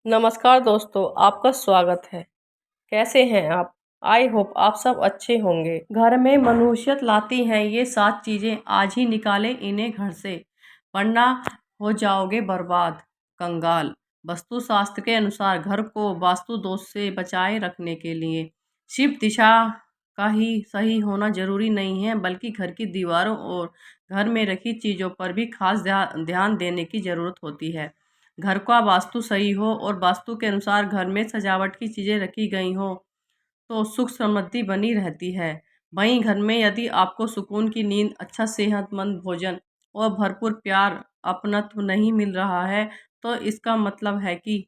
नमस्कार दोस्तों, आपका स्वागत है। कैसे हैं आप? आई होप आप सब अच्छे होंगे। घर में मनुष्यत लाती हैं ये 7 चीज़ें, आज ही निकालें इन्हें घर से, वरना हो जाओगे बर्बाद, कंगाल। वास्तुशास्त्र के अनुसार घर को वास्तु दोष से बचाए रखने के लिए सिर्फ दिशा का ही सही होना जरूरी नहीं है, बल्कि घर की दीवारों और घर में रखी चीज़ों पर भी खास ध्यान देने की ज़रूरत होती है। घर का वास्तु सही हो और वास्तु के अनुसार घर में सजावट की चीज़ें रखी गई हो तो सुख समृद्धि बनी रहती है। वहीं घर में यदि आपको सुकून की नींद, अच्छा सेहतमंद भोजन और भरपूर प्यार अपनत्व नहीं मिल रहा है, तो इसका मतलब है कि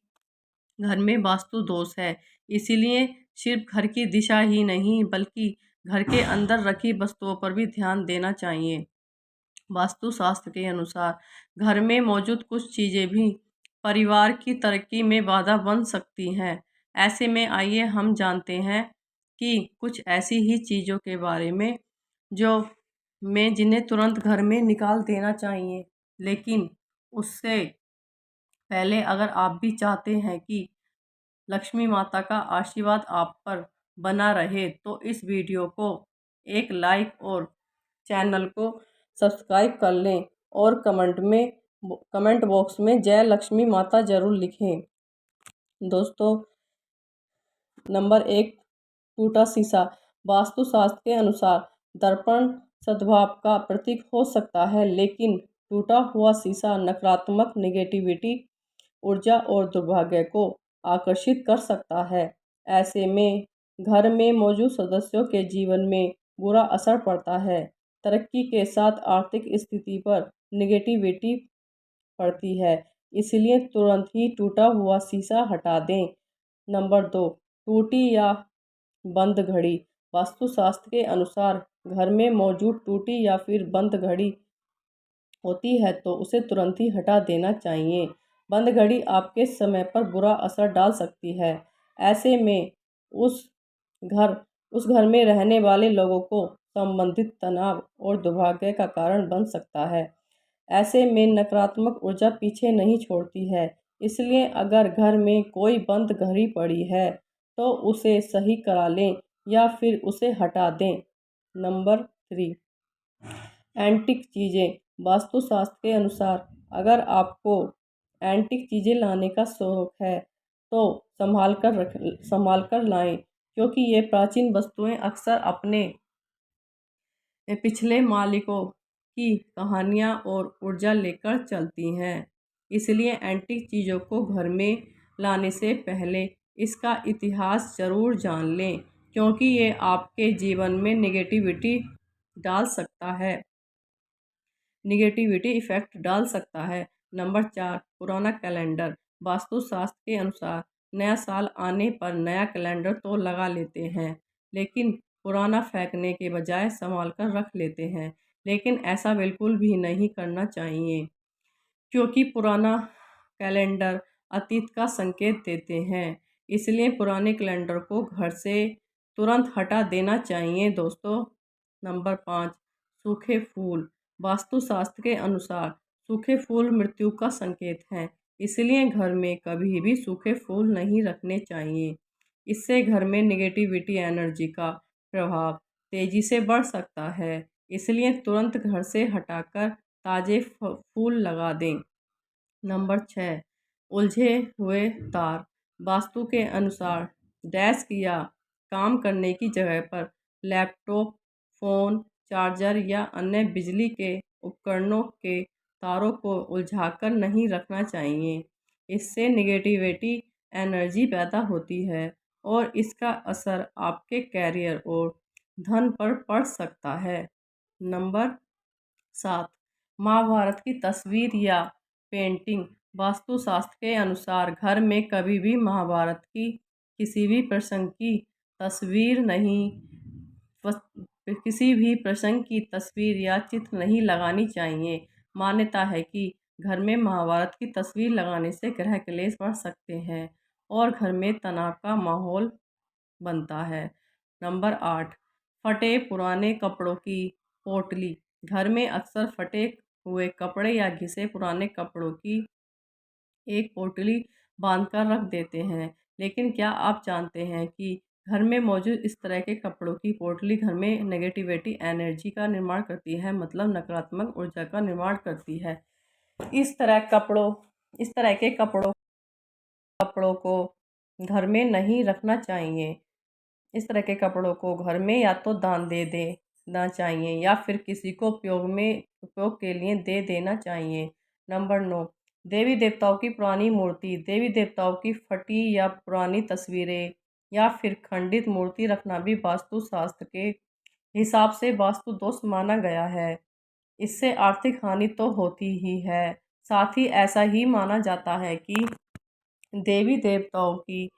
घर में वास्तु दोष है। इसीलिए सिर्फ घर की दिशा ही नहीं, बल्कि घर के अंदर रखी वस्तुओं पर भी ध्यान देना चाहिए। वास्तुशास्त्र के अनुसार घर में मौजूद कुछ चीज़ें भी परिवार की तरक्की में बाधा बन सकती हैं। ऐसे में आइए हम जानते हैं कि कुछ ऐसी ही चीज़ों के बारे में जो जिन्हें तुरंत घर में निकाल देना चाहिए। लेकिन उससे पहले अगर आप भी चाहते हैं कि लक्ष्मी माता का आशीर्वाद आप पर बना रहे, तो इस वीडियो को एक लाइक और चैनल को सब्सक्राइब कर लें और कमेंट बॉक्स में जय लक्ष्मी माता ज़रूर लिखें। दोस्तों, नंबर 1, टूटा शीशा। वास्तुशास्त्र के अनुसार दर्पण सद्भाव का प्रतीक हो सकता है, लेकिन टूटा हुआ शीशा नकारात्मक नेगेटिविटी, ऊर्जा और दुर्भाग्य को आकर्षित कर सकता है। ऐसे में घर में मौजूद सदस्यों के जीवन में बुरा असर पड़ता है। तरक्की के साथ आर्थिक स्थिति पर नेगेटिविटी पड़ती है, इसलिए तुरंत ही टूटा हुआ शीशा हटा दें। नंबर 2, टूटी या बंद घड़ी। वास्तुशास्त्र के अनुसार घर में मौजूद टूटी या फिर बंद घड़ी होती है तो उसे तुरंत ही हटा देना चाहिए। बंद घड़ी आपके समय पर बुरा असर डाल सकती है। ऐसे में उस घर उस घर में रहने वाले लोगों को संबंधित तनाव और दुर्भाग्य का कारण बन सकता है। ऐसे में नकारात्मक ऊर्जा पीछे नहीं छोड़ती है, इसलिए अगर घर में कोई बंद घड़ी पड़ी है तो उसे सही करा लें या फिर उसे हटा दें। नंबर 3, एंटीक चीज़ें। वास्तुशास्त्र के अनुसार अगर आपको एंटीक चीज़ें लाने का शौक है तो संभाल कर लाएं, क्योंकि ये प्राचीन वस्तुएं अक्सर अपने पिछले मालिकों की कहानियाँ और ऊर्जा लेकर चलती हैं। इसलिए एंटीक चीज़ों को घर में लाने से पहले इसका इतिहास ज़रूर जान लें, क्योंकि ये आपके जीवन में डाल सकता है निगेटिविटी इफेक्ट डाल सकता है। नंबर 4, पुराना कैलेंडर। वास्तुशास्त्र के अनुसार नया साल आने पर नया कैलेंडर तो लगा लेते हैं, लेकिन पुराना फेंकने के बजाय संभाल कर रख लेते हैं। लेकिन ऐसा बिल्कुल भी नहीं करना चाहिए, क्योंकि पुराना कैलेंडर अतीत का संकेत देते हैं। इसलिए पुराने कैलेंडर को घर से तुरंत हटा देना चाहिए। दोस्तों, नंबर 5, सूखे फूल। वास्तुशास्त्र के अनुसार सूखे फूल मृत्यु का संकेत हैं, इसलिए घर में कभी भी सूखे फूल नहीं रखने चाहिए। इससे घर में निगेटिविटी एनर्जी का प्रभाव तेजी से बढ़ सकता है, इसलिए तुरंत घर से हटाकर ताज़े फूल लगा दें। नंबर 6, उलझे हुए तार। वास्तु के अनुसार डेस्क या काम करने की जगह पर लैपटॉप, फ़ोन, चार्जर या अन्य बिजली के उपकरणों के तारों को उलझाकर नहीं रखना चाहिए। इससे नेगेटिविटी एनर्जी पैदा होती है और इसका असर आपके कैरियर और धन पर पड़ सकता है। नंबर 7, महाभारत की तस्वीर या पेंटिंग। वास्तुशास्त्र के अनुसार घर में कभी भी महाभारत की किसी भी प्रसंग की तस्वीर नहीं किसी भी प्रसंग की तस्वीर या चित्र नहीं लगानी चाहिए। मान्यता है कि घर में महाभारत की तस्वीर लगाने से ग्रह क्लेश बढ़ सकते हैं और घर में तनाव का माहौल बनता है। नंबर 8, फटे पुराने कपड़ों की पोटली। घर में अक्सर फटे हुए कपड़े या घिसे पुराने कपड़ों की एक पोटली बांध कर रख देते हैं। लेकिन क्या आप जानते हैं कि घर में मौजूद इस तरह के कपड़ों की पोटली घर में नेगेटिविटी एनर्जी का निर्माण करती है, मतलब नकारात्मक ऊर्जा का निर्माण करती है। इस तरह कपड़ों इस तरह के कपड़ों को घर में नहीं रखना चाहिए। इस तरह के कपड़ों को घर में या तो दान दे देना चाहिए या फिर किसी को उपयोग के लिए दे देना चाहिए। नंबर 9, देवी देवताओं की पुरानी मूर्ति। देवी देवताओं की फटी या पुरानी तस्वीरें या फिर खंडित मूर्ति रखना भी वास्तु शास्त्र के हिसाब से वास्तु दोष माना गया है। इससे आर्थिक हानि तो होती ही है, साथ ही ऐसा ही माना जाता है कि देवी देवताओं की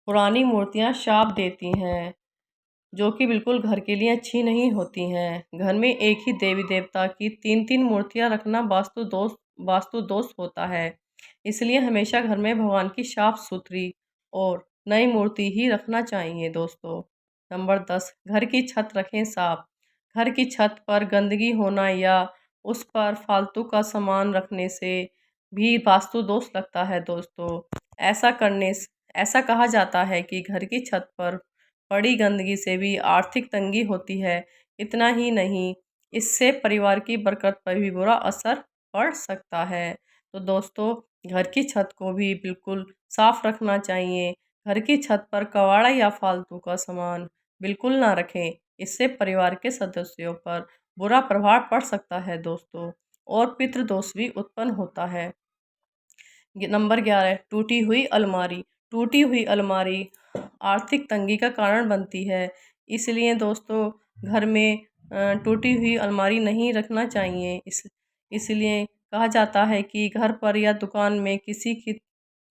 पुरानी मूर्तियां शाप देती हैं, जो कि बिल्कुल घर के लिए अच्छी नहीं होती हैं। घर में एक ही देवी देवता की 3-3 मूर्तियां रखना वास्तु दोष होता है। इसलिए हमेशा घर में भगवान की साफ सुथरी और नई मूर्ति ही रखना चाहिए दोस्तों। नंबर 10, घर की छत रखें साफ। घर की छत पर गंदगी होना या उस पर फालतू का सामान रखने से भी वास्तु दोष लगता है दोस्तों। ऐसा कहा जाता है कि घर की छत पर पड़ी गंदगी से भी आर्थिक तंगी होती है। इतना ही नहीं, इससे परिवार की बरकत पर भी बुरा असर पड़ सकता है। तो दोस्तों, घर की छत को भी बिल्कुल साफ रखना चाहिए। घर की छत पर कबाड़ा या फालतू का सामान बिल्कुल ना रखें। इससे परिवार के सदस्यों पर बुरा प्रभाव पड़ सकता है दोस्तों, और पितृदोष भी उत्पन्न होता है। नंबर 11, टूटी हुई अलमारी। टूटी हुई अलमारी आर्थिक तंगी का कारण बनती है। इसलिए दोस्तों, घर में टूटी हुई अलमारी नहीं रखना चाहिए। इसलिए कहा जाता है कि घर पर या दुकान में किसी की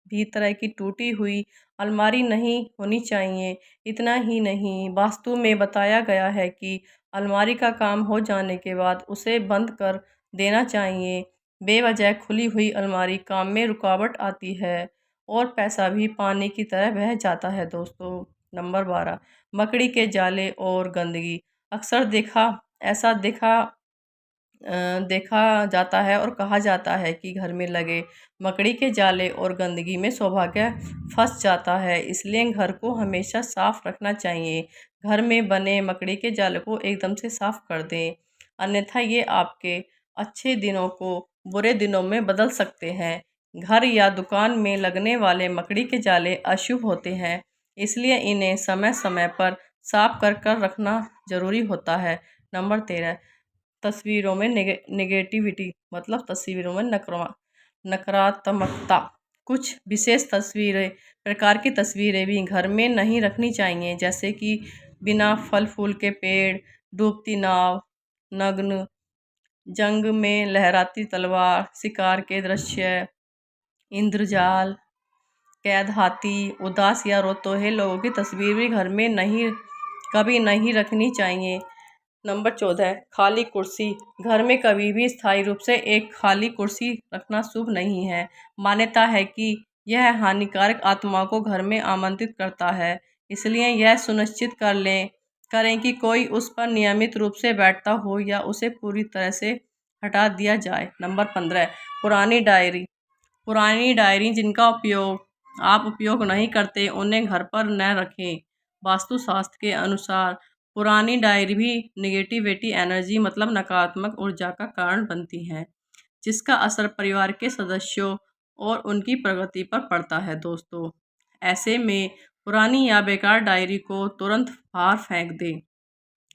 भी तरह की टूटी हुई अलमारी नहीं होनी चाहिए। इतना ही नहीं, वास्तु में बताया गया है कि अलमारी का काम हो जाने के बाद उसे बंद कर देना चाहिए। बेवजह खुली हुई अलमारी काम में रुकावट आती है और पैसा भी पानी की तरह बह जाता है दोस्तों। नंबर 12, मकड़ी के जाले और गंदगी। अक्सर ऐसा देखा जाता है और कहा जाता है कि घर में लगे मकड़ी के जाले और गंदगी में सौभाग्य फंस जाता है। इसलिए घर को हमेशा साफ रखना चाहिए। घर में बने मकड़ी के जाले को एकदम से साफ कर दें, अन्यथा ये आपके अच्छे दिनों को बुरे दिनों में बदल सकते हैं। घर या दुकान में लगने वाले मकड़ी के जाले अशुभ होते हैं, इसलिए इन्हें समय समय पर साफ कर कर रखना जरूरी होता है। नंबर 13, तस्वीरों में नेगेटिविटी, मतलब तस्वीरों में नकारात्मकता। कुछ विशेष प्रकार की तस्वीरें भी घर में नहीं रखनी चाहिए, जैसे कि बिना फल फूल के पेड़, डूबती नाव, नग्न, जंग में लहराती तलवार, शिकार के दृश्य, इंद्रजाल, कैद हाथी, उदास या रोतोहे लोगों की तस्वीर भी घर में कभी नहीं रखनी चाहिए। नंबर 14, खाली कुर्सी। घर में कभी भी स्थायी रूप से एक खाली कुर्सी रखना शुभ नहीं है। मान्यता है कि यह हानिकारक आत्माओं को घर में आमंत्रित करता है। इसलिए यह सुनिश्चित करें कि कोई उस पर नियमित रूप से बैठता हो या उसे पूरी तरह से हटा दिया जाए। नंबर 15, पुरानी डायरी। पुरानी डायरी जिनका आप उपयोग नहीं करते, उन्हें घर पर न रखें। वास्तुशास्त्र के अनुसार पुरानी डायरी भी निगेटिविटी एनर्जी, मतलब नकारात्मक ऊर्जा का कारण बनती है, जिसका असर परिवार के सदस्यों और उनकी प्रगति पर पड़ता है दोस्तों। ऐसे में पुरानी या बेकार डायरी को तुरंत बाहर फेंक दें।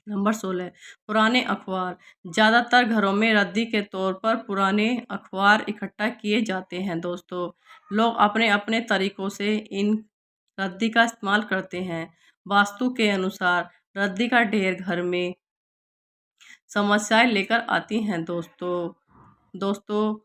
नंबर 16, पुराने अखबार। ज़्यादातर घरों में रद्दी के तौर पर पुराने अखबार इकट्ठा किए जाते हैं दोस्तों। लोग अपने अपने तरीकों से इन रद्दी का इस्तेमाल करते हैं। वास्तु के अनुसार रद्दी का ढेर घर में समस्याएं लेकर आती हैं दोस्तों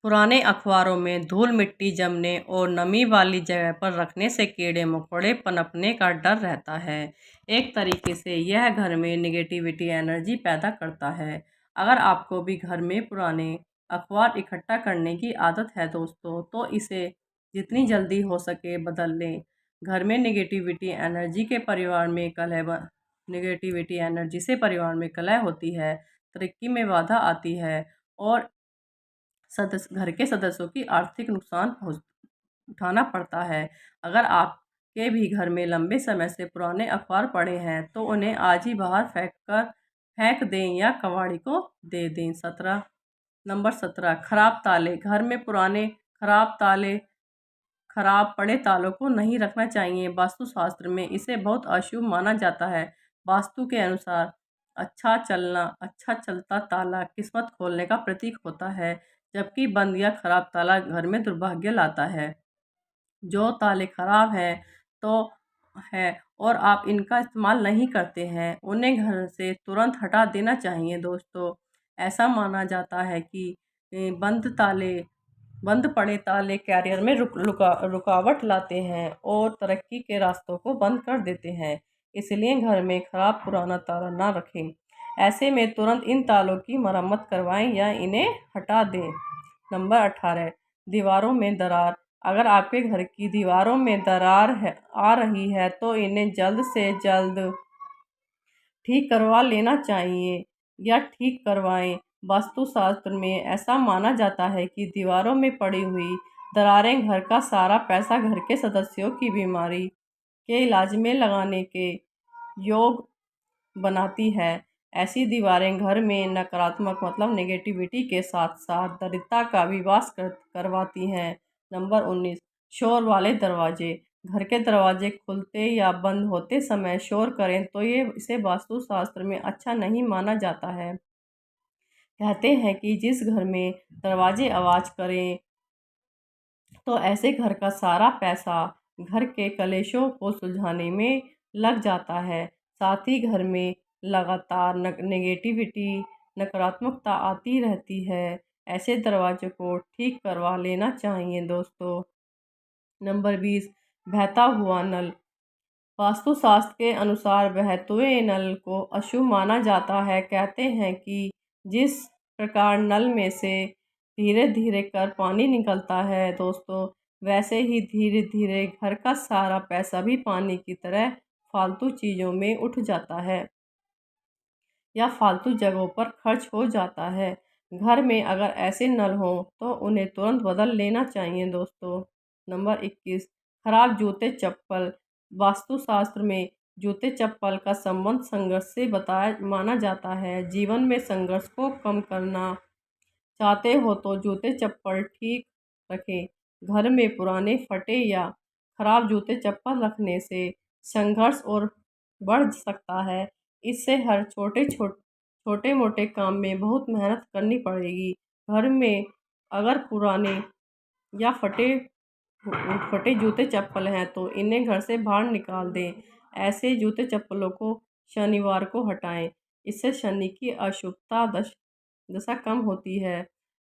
पुराने अखबारों में धूल मिट्टी जमने और नमी वाली जगह पर रखने से कीड़े मकोड़े पनपने का डर रहता है। एक तरीके से यह घर में निगेटिविटी एनर्जी पैदा करता है। अगर आपको भी घर में पुराने अखबार इकट्ठा करने की आदत है दोस्तों, तो इसे जितनी जल्दी हो सके बदल लें। घर में निगेटिविटी एनर्जी से परिवार में कलह होती है, तरक्की में बाधा आती है और घर के सदस्यों की आर्थिक नुकसान उठाना पड़ता है। अगर आपके भी घर में लंबे समय से पुराने अखबार पड़े हैं तो उन्हें आज ही बाहर फेंक दें या कबाड़ी को दे दें। नंबर 17, खराब ताले। घर में पुराने खराब पड़े तालों को नहीं रखना चाहिए। वास्तुशास्त्र में इसे बहुत अशुभ माना जाता है। वास्तु के अनुसार अच्छा चलता ताला किस्मत खोलने का प्रतीक होता है, जबकि बंद या खराब ताला घर में दुर्भाग्य लाता है। जो ताले खराब हैं तो है और आप इनका इस्तेमाल नहीं करते हैं, उन्हें घर से तुरंत हटा देना चाहिए दोस्तों। ऐसा माना जाता है कि बंद पड़े ताले कैरियर में रुकावट लाते हैं और तरक्की के रास्तों को बंद कर देते हैं। इसलिए घर में खराब पुराना ताला ना रखें। ऐसे में तुरंत इन तालों की मरम्मत करवाएं या इन्हें हटा दें। नंबर 18, दीवारों में दरार। अगर आपके घर की दीवारों में दरार आ रही है तो इन्हें जल्द से जल्द ठीक करवा लेना चाहिए या ठीक करवाएं। वास्तुशास्त्र में ऐसा माना जाता है कि दीवारों में पड़ी हुई दरारें घर का सारा पैसा घर के सदस्यों की बीमारी के इलाज में लगाने के योग बनाती है। ऐसी दीवारें घर में नकारात्मक मतलब नेगेटिविटी के साथ साथ दरिद्रता का भी वास करवाती हैं। नंबर 19, शोर वाले दरवाजे। घर के दरवाजे खुलते या बंद होते समय शोर करें तो इसे वास्तुशास्त्र में अच्छा नहीं माना जाता है। कहते हैं कि जिस घर में दरवाजे आवाज़ करें तो ऐसे घर का सारा पैसा घर के कलेशों को सुलझाने में लग जाता है। साथ ही घर में लगातार नकारात्मकता आती रहती है। ऐसे दरवाजे को ठीक करवा लेना चाहिए दोस्तों। नंबर 20, बहता हुआ नल। वास्तुशास्त्र के अनुसार बहते हुए नल को अशुभ माना जाता है। कहते हैं कि जिस प्रकार नल में से धीरे धीरे कर पानी निकलता है दोस्तों, वैसे ही धीरे धीरे घर का सारा पैसा भी पानी की तरह फालतू चीज़ों में उठ जाता है या फालतू जगहों पर खर्च हो जाता है। घर में अगर ऐसे नल हों तो उन्हें तुरंत बदल लेना चाहिए दोस्तों। नंबर 21, खराब जूते चप्पल। वास्तुशास्त्र में जूते चप्पल का संबंध संघर्ष से माना जाता है। जीवन में संघर्ष को कम करना चाहते हो तो जूते चप्पल ठीक रखें। घर में पुराने फटे या खराब जूते चप्पल रखने से संघर्ष और बढ़ सकता है। इससे हर छोटे मोटे काम में बहुत मेहनत करनी पड़ेगी। घर में अगर पुराने या फटे जूते चप्पल हैं तो इन्हें घर से बाहर निकाल दें। ऐसे जूते चप्पलों को शनिवार को हटाएं। इससे शनि की दशा कम होती है।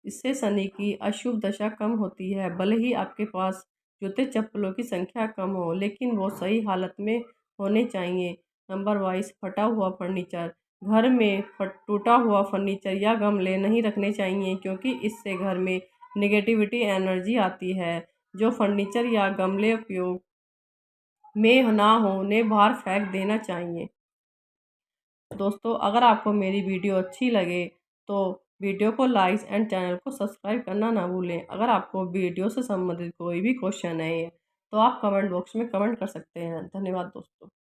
इससे शनि की अशुभ दशा कम होती है। भले ही आपके पास जूते चप्पलों की संख्या कम हो, लेकिन वो सही हालत में होने चाहिए। नंबर 22, फटा हुआ फर्नीचर। घर में टूटा हुआ फर्नीचर या गमले नहीं रखने चाहिए, क्योंकि इससे घर में नेगेटिविटी एनर्जी आती है। जो फर्नीचर या गमले उपयोग में ना हो उन्हें बाहर फेंक देना चाहिए। दोस्तों, अगर आपको मेरी वीडियो अच्छी लगे तो वीडियो को लाइक एंड चैनल को सब्सक्राइब करना ना भूलें। अगर आपको वीडियो से संबंधित कोई भी क्वेश्चन है तो आप कमेंट बॉक्स में कमेंट कर सकते हैं। धन्यवाद दोस्तों।